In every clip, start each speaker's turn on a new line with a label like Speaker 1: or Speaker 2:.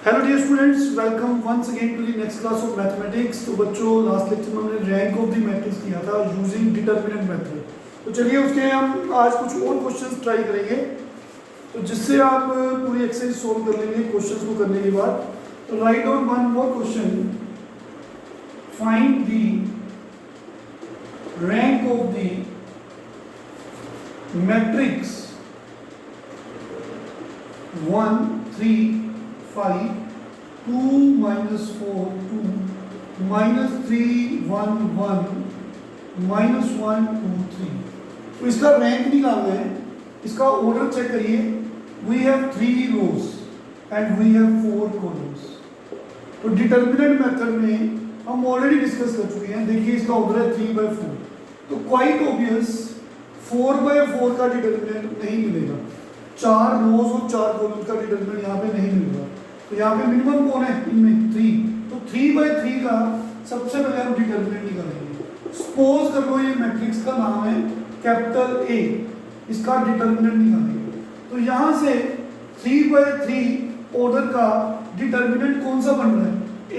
Speaker 1: Hello dear students, welcome once again to the next class of mathematics. तो बच्चों, last lecture में हमने rank of the matrix किया था यूजिंग डिटरमिनेंट मेथड। तो चलिए उसके हम आज कुछ और क्वेश्चंस ट्राई करेंगे, तो जिससे आप पूरी एक्सरसाइज सोल्व कर लेंगे क्वेश्चंस को करने के बाद। तो write down one more question, find the rank of the matrix 1 3 5 2 minus 4 2 minus 3 1 1 minus 1 2 3। तो इसका रैंक निकालना है, इसका ऑर्डर चेक करिए। We have 3 rows and we have 4 columns. तो डिटरमिनेंट मेथड में हम ऑलरेडी डिस्कस कर चुके हैं। देखिए इसका ऑर्डर है 3/4। तो क्वाइट ऑब्वियस 4/4 का डिटरमिनेंट नहीं मिलेगा। 4 रोज और 4 कॉलम्स का डिटरमिनेंट यहाँ पे नहीं मिलेगा। तो यहाँ पे मिनिमम कौन है इनमें 3। तो 3/3 का सबसे पहले हम डिटरमिनेंट निकालेंगे। सपोज कर लो ये मैट्रिक्स का नाम है कैपिटल ए, इसका डिटरमिनेंट निकालेंगे। तो यहाँ से 3/3 ऑर्डर का डिटरमिनेंट कौन सा बन रहा है?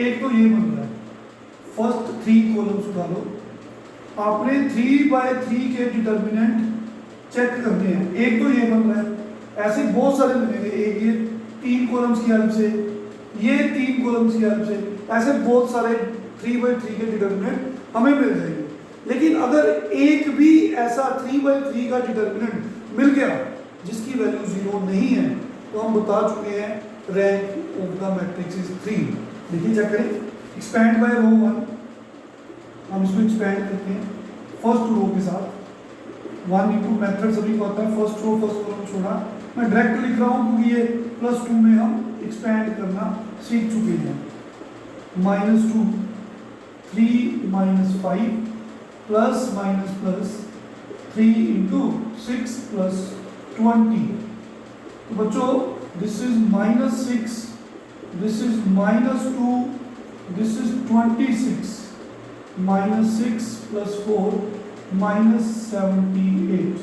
Speaker 1: एक तो ये बन रहा है, फर्स्ट 3 कॉलम्स उठा लो। आपने 3/3 के डिटरमिनेंट चेक करने हैं। एक तो ये बन रहा है, ऐसे बहुत सारे मिलेंगे। एक ये 3 कॉलम्स की हेल्प से, ये 3 कॉलम्स की हेल्प से, ऐसे बहुत सारे 3/3 के डिटरमिनेंट हमें मिल जाएंगे। लेकिन अगर एक भी ऐसा 3/3 का डिटरमिनेंट मिल गया जिसकी वैल्यू 0 नहीं है, तो हम बता चुके हैं rank of the matrix is 3। देखिए चेक करें, एक्सपैंड बाय रो 1, हम इसको एक्सपैंड करते हैं फर्स्ट रो के साथ। 1 into मेथड सभी को आता है, फर्स्ट रो फर्स्ट कॉलम छोड़ा। मैं डायरेक्ट लिख रहा हूँ क्योंकि ये +2 में हम एक्सपैंड करना सीख चुके हैं। -2 3 - 5 प्लस माइनस प्लस 3 into 6 + 20। तो बच्चों this is -6, this is -2, this is 26। -6 + 4 -78।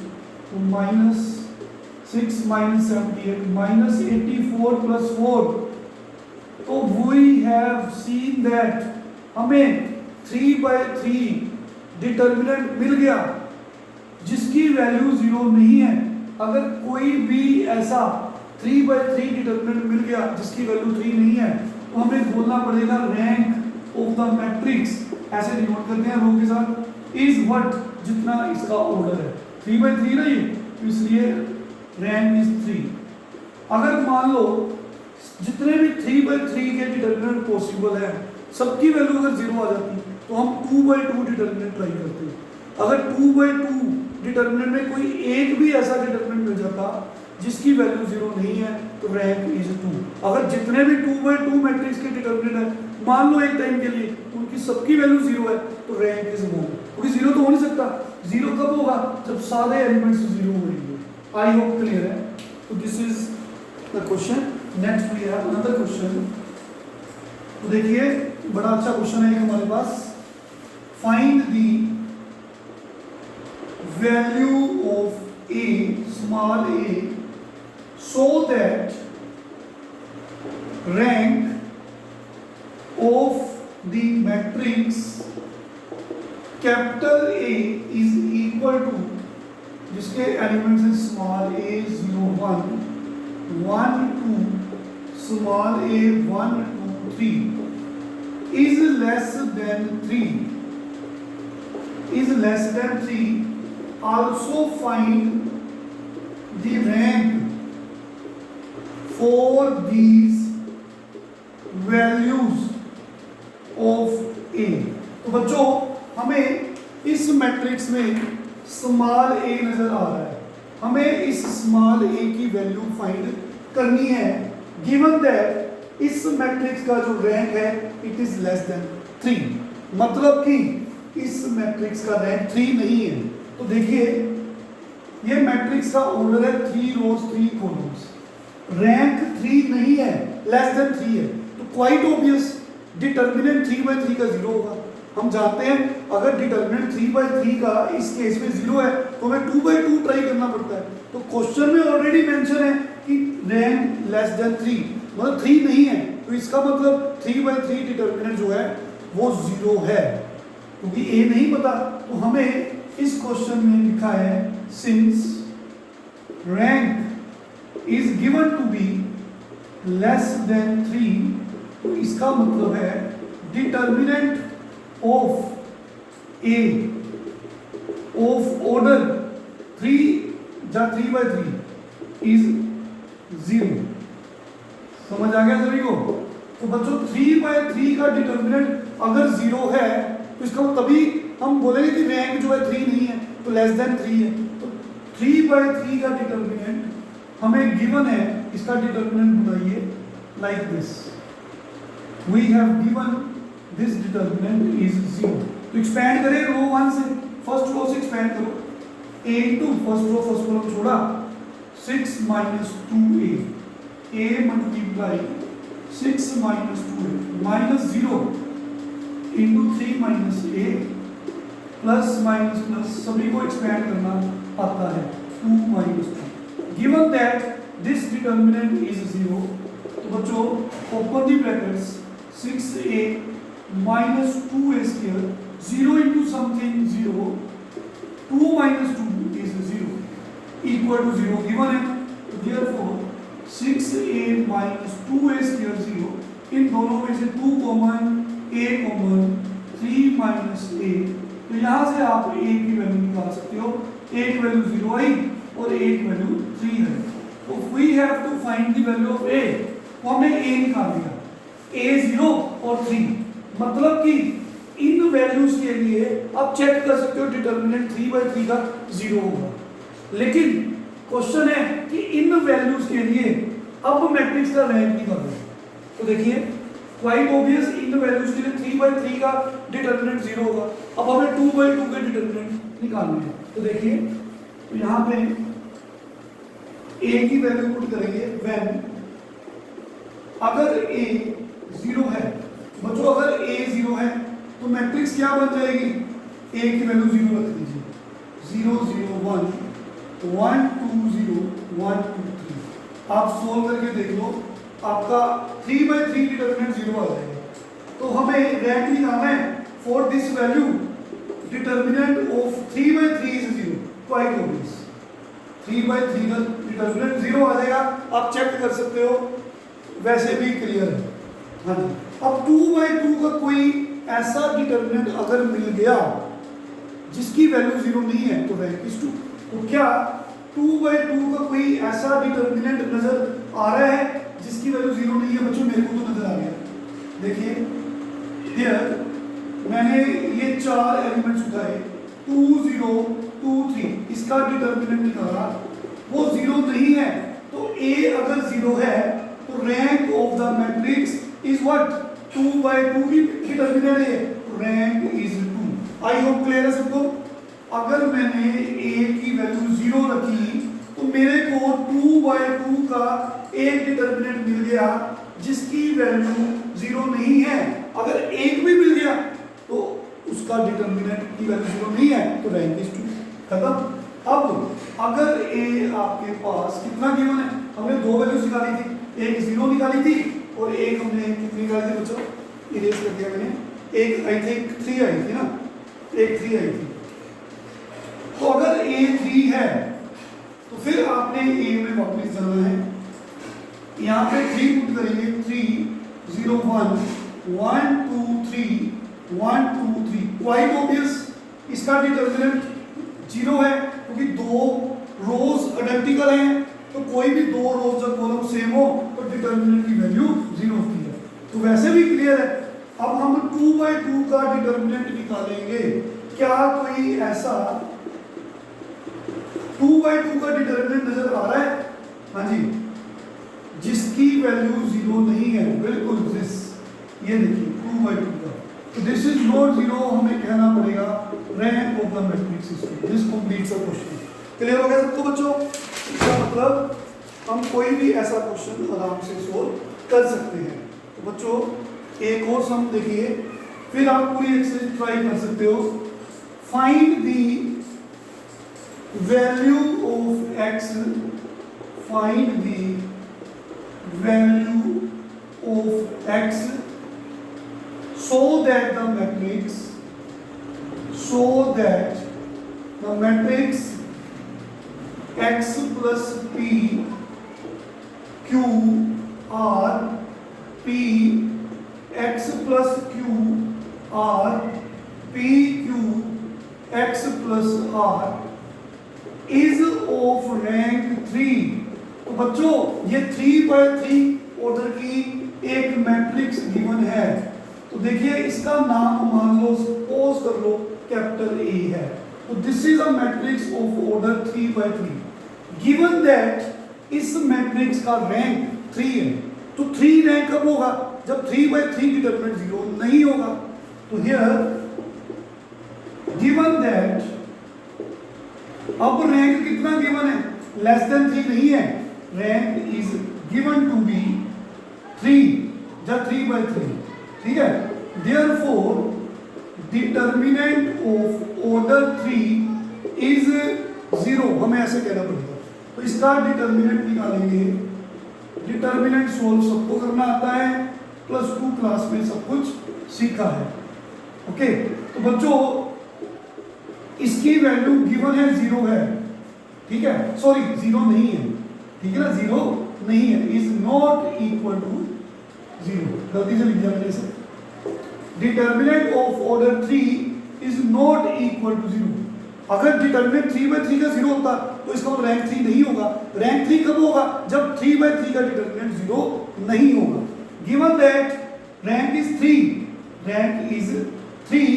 Speaker 1: तो -6 - 78 -84 + 4। तो वी हैव सीन दैट हमें 3/3 डिटरमिनेंट मिल गया जिसकी वैल्यू 0 नहीं है। अगर कोई भी ऐसा 3/3 डिटरमिनेंट मिल गया जिसकी वैल्यू 3 नहीं है, तो हमें बोलना पड़ेगा रैंक ऑफ द मैट्रिक्स। ऐसे डिनोट करते हैं रो के साथ, इज व्हाट, जितना इसका ऑर्डर है 3/3 ना ये, तो इसलिए रैंक इज 3। अगर मान लो जितने भी 3/3 के डिटरमिनेंट पॉसिबल है, सबकी वैल्यू अगर 0 आ जाती तो हम 2/2 डिटरमिनेंट ट्राई करते हैं। अगर 2/2 डिटरमिनेंट में कोई एक भी ऐसा डिटरमिनेंट मिल जाता जिसकी वैल्यू 0 नहीं है, तो रैंक इज 2। अगर जितने भी 2/2 मैट्रिक्स के डिटरमिनेंट है, मान लो एक टाइम के लिए उनकी सबकी वैल्यू 0 है, तो रैंक इज 1। क्योंकि 0 तो हो नहीं सकता। 0 कब होगा? जब सारे एलिमेंट्स 0 होंगे। आई होप क्लियर है। तो this is the question. Next we have another question. तो देखिए बड़ा अच्छा क्वेश्चन है हमारे पास। Find the value of A, small a, so that rank of the matrix capital A is equal to, जिसके एलिमेंट्स हैं small a 0 1 1 2, small a 1 2 3 is less than 3, is less than 3. Also find the rank for these values of A। तो बच्चों हमें इस matrix में small a नजर आ रहा है, हमें इस स्मॉल a की वैल्यू फाइंड करनी है। गिवन दैट इस मैट्रिक्स का जो रैंक है इट इज लेस देन 3, मतलब कि इस मैट्रिक्स का रैंक 3 नहीं है। तो देखिए ये मैट्रिक्स का ऑर्डर है 3 रोज 3 कॉलम्स, रैंक 3 नहीं है, लेस देन 3 है। तो क्वाइट ऑब्वियस डिटरमिनेंट 3/3 का 0 होगा। हम जानते हैं अगर डिटरमिनेंट 3/3 का इस केस में 0 है तो हमें 2/2 ट्राई करना पड़ता है। तो क्वेश्चन में ऑलरेडी मेंशन है कि रैंक लेस देन 3, मतलब 3 नहीं है, तो इसका मतलब 3/3 डिटर्मिनेंट जो है वो 0 है, क्योंकि ए नहीं पता। तो हमें इस क्वेश्चन में लिखा है since rank is given to be less than 3, तो इसका मतलब है determinant of A of order 3 या 3/3 इज 0। समझ आ गया सभी को? तो बच्चों 3/3 का डिटर्मिनेंट अगर 0 है तो इसका तभी हम बोलेंगे कि रैंक जो है 3 नहीं है, तो लेस देन 3 है। तो 3/3 का डिटर्मिनेंट हमें गिवन है, इसका डिटर्मिनेंट बनाइए like this. We have given this determinant is 0। तो एक्सपेंड करें रो 1 से, फर्स्ट रो से एक्सपेंड करो, a into first row first column छोड़ा 6 minus 2a, a multiply 6 minus 2a minus 0 into 3 minus a plus minus plus सभी को expand करना आता है 2 minus 2। Given that this determinant is 0, तो बच्चों open the brackets 6a minus 2a square 0 into something 0, 2 minus 2 is 0 equal to 0 given है। तो therefore 6a minus 2a square 0, इन दोनों में से 2 common, a common, 3 minus a, तो यहाँ से आप a की वैल्यू निकाल सकते हो। a की वैल्यू 0 आई और a की वैल्यू 3 है। तो we have to find the value of a, तो हमने a निकाल दिया, a 0 और 3, मतलब कि इन वैल्यूज के लिए आप चेक कर सकते हो डिटर्मिनेंट 3/3 का 0 होगा। लेकिन क्वेश्चन है कि इन वैल्यूज के लिए अब मैट्रिक्स का रैंक निकालो। तो देखिए क्वाइट ऑब्वियस, इन वैल्यूज के लिए 3/3 का डिटर्मिनेंट 0 होगा। अब हमें 2/2 के डिटर्मिनेंट निकालने हैं। तो देखिए, तो यहाँ पे a की वैल्यू पुट करेंगे व्हेन अगर a 0 है, बच्चों अगर a 0 है तो मैट्रिक्स क्या बन जाएगी? a की वैल्यू 0 रख दीजिए, 0 0 1 1 2 0 1 2 3। आप सोल्व करके देख लो, आपका 3/3 डिटर्मिनेंट 0 आ जाएगा। तो हमें रैंक निकालना है for this value determinant of 3/3 is 0। Quite obvious 3/3 का डिटर्मिनेंट 0 आ जाएगा, आप चेक कर सकते हो, वैसे भी क्लियर है। हाँ जी, अब 2/2 का कोई ऐसा डिटर्मिनेंट अगर मिल गया जिसकी वैल्यू 0 नहीं है तो रैंक इज 2। तो क्या 2/2 का कोई ऐसा डिटर्मिनेंट नजर आ रहा है जिसकी वैल्यू 0 नहीं है? बच्चों मेरे को तो नजर आ गया। देखिए हियर मैंने ये 4 एलिमेंट्स उठाए, 2 0 2 3, इसका डिटर्मिनेंट निकाला, वो 0 नहीं है। तो a अगर 0 है तो rank of the matrix is what? 2/2 की डिटर्मिनेंट है, rank is 2। I hope clear है सबको? अगर मैंने a की वैल्यू 0 रखी तो मेरे को 2/2 का एक डिटर्मिनेंट मिल गया जिसकी वैल्यू 0 नहीं है। अगर एक भी मिल गया तो उसका डिटर्मिनेंट की वैल्यू 0 नहीं है तो रैंक इज 2। खत्म। अब अगर a आपके पास कितना गिवन है? हमने 2 वैल्यूज निकाली थी, एक 0 निकाली थी और एक हमने कितनी निकाली थी बच्चों? इरेज कर दिया मैंने, एक आई थिंक 3 आई थी ना, एक 3 आई थी। तो अगर a 3 है तो फिर आपने a में वापस जाना है, यहाँ पे 3 पुट करेंगे, 3 0 1 1 2 3 1 2 3। क्वाइट ऑब्वियस इसका डिटर्मिनेंट 0 है क्योंकि 2 रोज आइडेंटिकल हैं, तो कोई भी 2 रोज जब कॉलम सेम हो तो डिटर्मिनेंट की वैल्यू 0 होती है। तो वैसे भी क्लियर है। अब हम 2/2 का डिटर्मिनेंट निकालेंगे। क्या कोई ऐसा 2/2 का डिटर्मिनेंट नजर आ रहा है? हाँ जी, जिसकी वैल्यू 0 नहीं है। बिल्कुल दिस, ये देखिए 2/2 का, तो दिस इज नॉट 0, हमें कहना पड़ेगा rank of the matrix is 2। This completes the question. Clear हो गया सबको बच्चों? इसका मतलब हम कोई भी ऐसा क्वेश्चन आराम से सोल्व कर सकते हैं। तो बच्चों एक और सम देखिए, फिर आप पूरी एक्सरसाइज ट्राई कर सकते हो। Find the value of x, find the value of x so that the matrix x plus p q r p x plus q r p q x plus r is of rank 3। तो बच्चों ये 3x3 order की एक matrix given है। तो देखिए इसका नाम मान लो, सपोज कर लो कैपिटल ए है। तो this is a matrix of order 3x3 given that इस मैट्रिक्स का रैंक 3 है। तो 3 रैंक कब होगा? जब 3x3 डिटरमिनेंट 0 नहीं होगा। तो हियर गिवन दैट, अब रैंक कितना गिवन है? लेस देन 3 नहीं है। Rank is given to be 3 जब 3x3, ठीक है। Therefore determinant of order 3 is 0, हमें ऐसे कहना पड़ेगा। तो इसका डिटरमिनेंट निकालेंगे। डिटरमिनेंट सोल्व सबको करना आता है, +2 क्लास में सब कुछ सीखा है। ओके, तो बच्चों इसकी वैल्यू गिवन है 0 है, ठीक है। सॉरी 0 नहीं है, ठीक है ना, 0 नहीं है, इज नॉट इक्वल टू 0, गलती से लिख दिया मैंने इसे। Determinant of order 3 is not equal to 0। अगर डिटरमिनेंट 3x3 का 0 होता तो इसका मतलब रैंक 3 नहीं होगा। रैंक 3 कब होगा? जब 3x3 का डिटरमिनेंट 0 नहीं होगा। Given that rank is 3,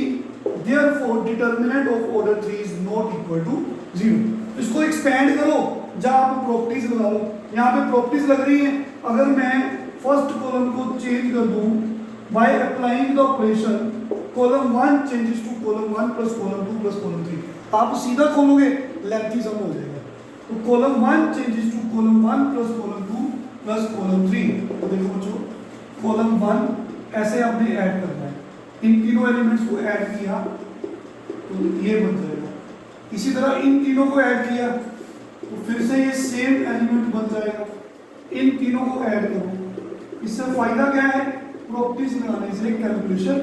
Speaker 1: therefore determinant of order 3 is not equal to 0। इसको एक्सपेंड करो, जहां आप प्रॉपर्टीज लगा लो। यहाँ पे प्रॉपर्टीज लग रही है। अगर मैं फर्स्ट कॉलम को चेंज कर दूं by applying the operation column 1 changes to column 1 plus column 2 plus column 3, आप सीधा खोलोगे लेंथी सम हो जाएगा। तो column 1 changes to column 1 plus column 2 plus column 3। तो देखो बच्चों, कॉलम 1 ऐसे आपने ऐड करना है, इन तीनों एलिमेंट्स को ऐड किया तो ये बन जाएगा। इसी तरह इन तीनों को ऐड किया तो फिर से ये सेम एलिमेंट बन जाएगा। इन तीनों को ऐड करो, इससे फायदा क्या है? प्रॉपर्टीज लगाने से कैलकुलेशन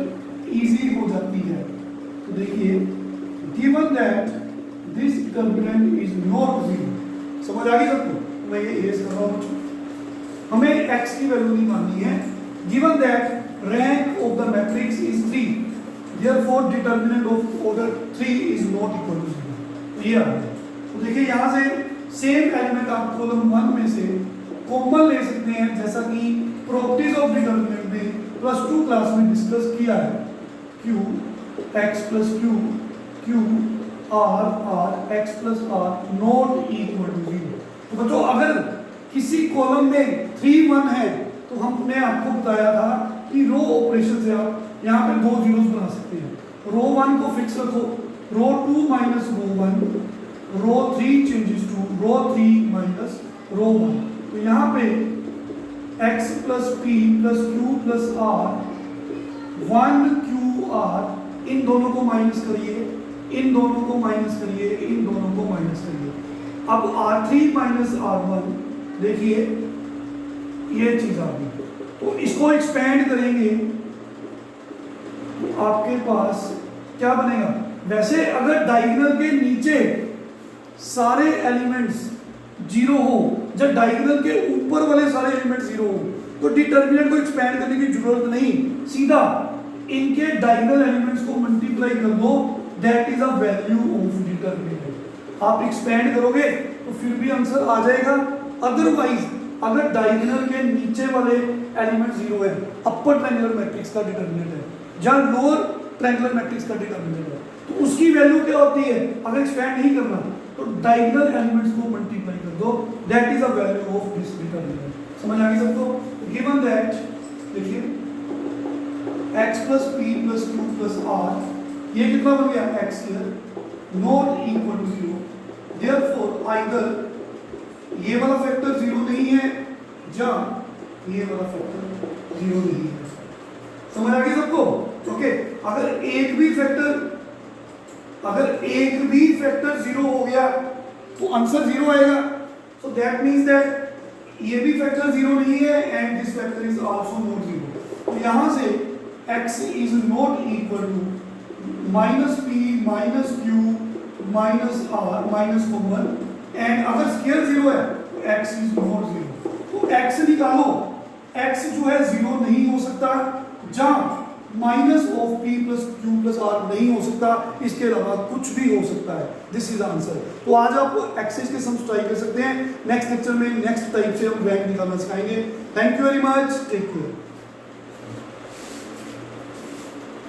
Speaker 1: इजी हो जाती है। तो देखिए given that this determinant is not 0, समझ आ गई सबको? मैं ये इरेज कर रहा हूं बच्चों। हमें x की वैल्यू निकालनी है। Given that rank of the matrix is 3, therefore determinant of order 3 is not equal to 0। तो ये आ गया। तो देखिए यहाँ से सेम एलिमेंट आप कॉलम 1 में से कॉमन ले सकते हैं, जैसा कि प्रॉपर्टीज ऑफ डिटरमिनेंट में +2 क्लास में डिस्कस किया है। q x plus q r x plus r not equal to 0। तो बच्चों अगर किसी कॉलम में 3 1 है तो हमने आपको बताया था कि रो ऑपरेशन से आप यहाँ पे 2 जीरोस बना सकते हैं। रो 1 को फिक्स रखो, row 2 minus row 1, row 3 changes to row 3 minus row 1। तो यहाँ पे x plus p plus q plus r 1qr, इन दोनों को माइनस करिए, इन दोनों को माइनस करिए, इन दोनों को माइनस करिए। अब r3 माइनस r1, देखिए ये चीज आ गई। तो इसको एक्सपेंड करेंगे तो आपके पास क्या बनेगा? वैसे अगर डायगोनल के नीचे सारे एलिमेंट्स 0 हो, जब डायगोनल के ऊपर वाले सारे एलिमेंट्स 0 हो, तो डिटरमिनेंट को एक्सपेंड करने की जरूरत नहीं, सीधा इनके डायगोनल एलिमेंट्स को मल्टीप्लाई कर दो, that is a value of determinant. आप एक्सपेंड करोगे तो फिर भी आंसर आ जाएगा। अदरवाइज अगर डायगोनल के नीचे वाले एलिमेंट 0 है, अपर ट्रायंगुलर मैट्रिक्स का डिटरमिनेंट है, जहां लोअर ट्रायंगुलर मैट्रिक्स का डिटरमिनेंट है, तो उसकी वैल्यू क्या होती है? अगर एक्सपेंड नहीं करना तो डायगोनल एलिमेंट्स को मल्टीप्लाई कर दो, that is a value of this determinant. समझ आ गई सबको? गिवन दैट, देखिए x plus p plus q plus r, ये कितना बन गया? x square not equal to 0। Therefore either ये वाला फैक्टर 0 नहीं है, जहां ये वाला फैक्टर 0 नहीं है। समझ आ गई सबको? ओके, अगर एक भी फैक्टर 0 हो गया तो आंसर 0 आएगा। सो दैट मींस दैट ये भी फैक्टर जीरो नहीं है and this factor is also not zero. तो यहाँ से x is not equal to minus p minus q minus r minus common and अगर स्केल जीरो है तो x इज नॉट जीरो। तो x निकालो, x जो है जीरो नहीं हो सकता जहाँ minus of p plus q plus r नहीं हो सकता, इसके अलावा कुछ भी हो सकता है। This is answer. तो आज आप एक्सेस के सम्स ट्राई कर सकते हैं। नेक्स्ट लेक्चर में नेक्स्ट टाइप से हम रैंक निकालना सिखाएंगे। Thank you very much, take care.